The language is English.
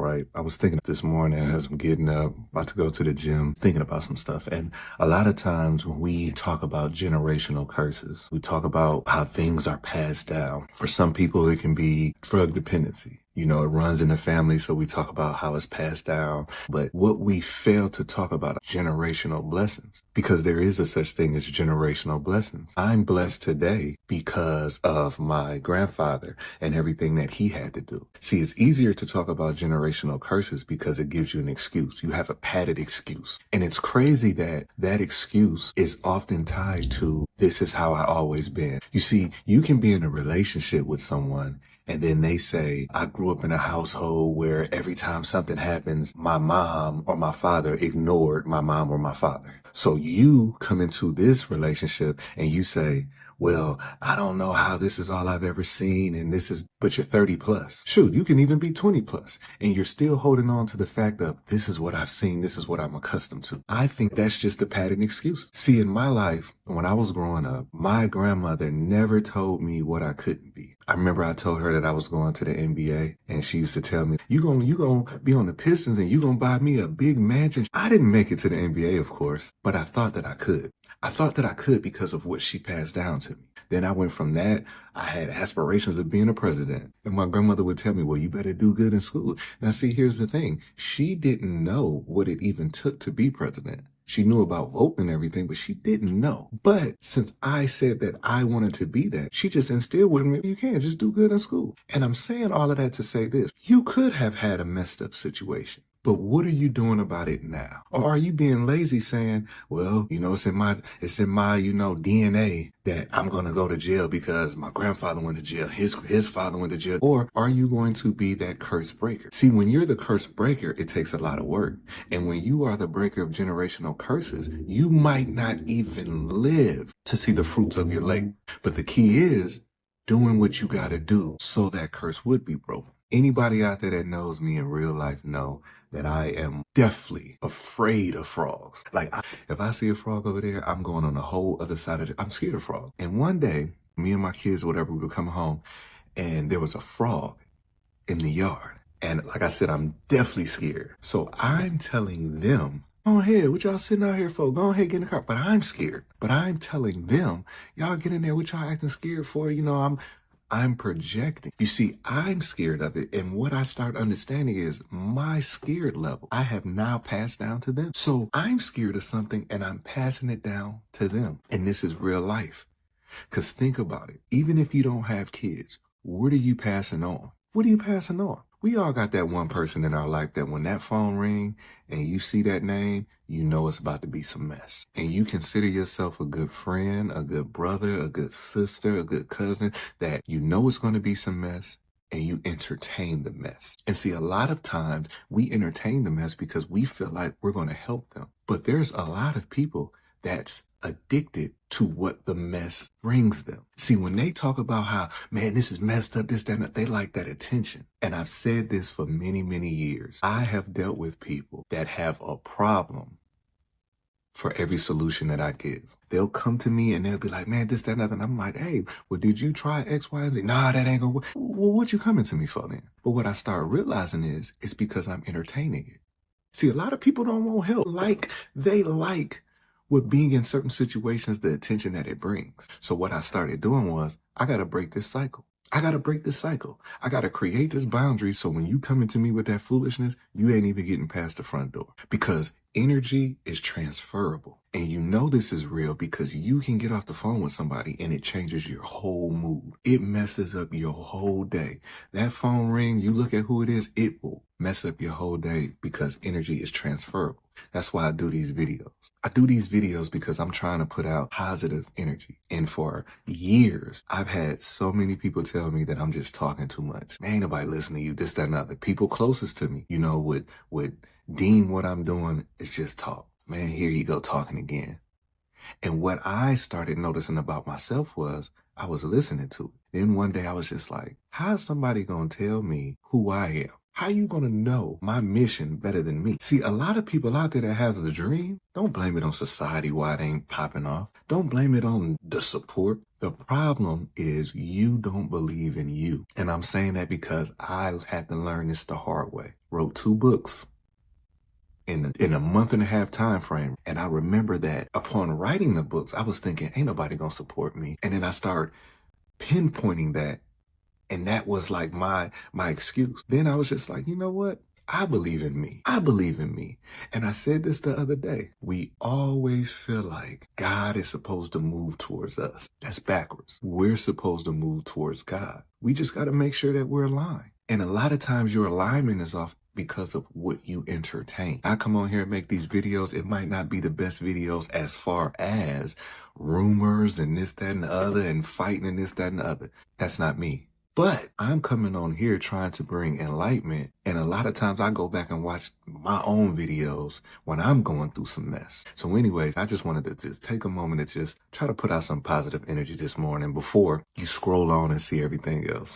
right? I was thinking this morning as I'm getting up, about to go to the gym, thinking about some stuff. And a lot of times when we talk about generational curses, we talk about how things are passed down. For some people, it can be drug dependency. You know, it runs in the family, so we talk about how it's passed down. But what we fail to talk about are generational blessings, because there is a such thing as generational blessings. I'm blessed today because of my grandfather and everything that he had to do. See, it's easier to talk about generational curses because it gives you an excuse. You have a padded excuse. And it's crazy that that excuse is often tied to, this is how I always been. You see, you can be in a relationship with someone and then they say, I grew up in a household where every time something happens, my mom or my father ignored my mom or my father. So you come into this relationship and you say, well, I don't know how this is all I've ever seen. And but you're 30 plus. Shoot, you can even be 20 plus. And you're still holding on to the fact of, this is what I've seen. This is what I'm accustomed to. I think that's just a padded excuse. See, in my life, when I was growing up, my grandmother never told me what I couldn't be. I remember I told her that I was going to the NBA and she used to tell me, you gonna be on the Pistons and you gonna buy me a big mansion. I didn't make it to the NBA, of course, but I thought that I could. I thought that I could because of what she passed down to me. Then I went from that. I had aspirations of being a president. And my grandmother would tell me, well, you better do good in school. Now, see, here's the thing. She didn't know what it even took to be president. She knew about voting and everything, but she didn't know. But since I said that I wanted to be that, she just instilled with me, you can just do good in school. And I'm saying all of that to say this. You could have had a messed up situation. But what are you doing about it now? Or are you being lazy saying, well, it's in my, DNA that I'm going to go to jail because my grandfather went to jail, his father went to jail? Or are you going to be that curse breaker? See, when you're the curse breaker, it takes a lot of work. And when you are the breaker of generational curses, you might not even live to see the fruits of your labor. But the key is doing what you got to do so that curse would be broken. Anybody out there that knows me in real life know that I am deathly afraid of frogs. If I see a frog over there, I'm going on the whole other side of it. I'm scared of frogs. And one day, me and my kids, whatever, we would come home and there was a frog in the yard. And like I said, I'm deathly scared. So I'm telling them, go ahead, what y'all sitting out here for? Go ahead, get in the car. But I'm scared. But I'm telling them, y'all get in there, what y'all acting scared for? I'm projecting. You see, I'm scared of it. And what I start understanding is my scared level, I have now passed down to them. So I'm scared of something and I'm passing it down to them. And this is real life. Because think about it. Even if you don't have kids, what are you passing on? What are you passing on? We all got that one person in our life that when that phone ring and you see that name, you know it's about to be some mess. And you consider yourself a good friend, a good brother, a good sister, a good cousin, that you know it's going to be some mess, and you entertain the mess. And see, a lot of times we entertain the mess because we feel like we're going to help them. But there's a lot of people that's addicted to what the mess brings them. See, when they talk about how, man, this is messed up, this, that, and that, they like that attention. And I've said this for many, many years. I have dealt with people that have a problem for every solution that I give. They'll come to me and they'll be like, man, this, that, and that. And I'm like, hey, well, did you try X, Y, and Z? Nah, that ain't gonna work. Well, what you coming to me for then? But what I start realizing is, it's because I'm entertaining it. See, a lot of people don't want help. They like with being in certain situations, the attention that it brings. So what I started doing was, I got to break this cycle. I got to create this boundary so when you come into me with that foolishness, you ain't even getting past the front door. Because energy is transferable. And you know this is real because you can get off the phone with somebody and it changes your whole mood. It messes up your whole day. That phone ring, you look at who it is, it will mess up your whole day because energy is transferable. That's why I do these videos. I do these videos because I'm trying to put out positive energy. And for years, I've had so many people tell me that I'm just talking too much. Man, ain't nobody listening to you, this, that, and other. People closest to me, would deem what I'm doing is just talk. Man, here you go talking again. And what I started noticing about myself was I was listening to it. Then one day I was just like, how is somebody going to tell me who I am? How you gonna know my mission better than me? See, a lot of people out there that has a dream, don't blame it on society why it ain't popping off. Don't blame it on the support. The problem is you don't believe in you. And I'm saying that because I had to learn this the hard way. Wrote 2 books in a month and a half time frame. And I remember that upon writing the books, I was thinking, ain't nobody gonna support me. And then I started pinpointing that. And that was like my excuse. Then I was just like, you know what? I believe in me. I believe in me. And I said this the other day. We always feel like God is supposed to move towards us. That's backwards. We're supposed to move towards God. We just got to make sure that we're aligned. And a lot of times your alignment is off because of what you entertain. I come on here and make these videos. It might not be the best videos as far as rumors and this, that, and the other, and fighting and this, that, and the other. That's not me. But I'm coming on here trying to bring enlightenment. And a lot of times I go back and watch my own videos when I'm going through some mess. So anyways, I just wanted to just take a moment to just try to put out some positive energy this morning before you scroll on and see everything else.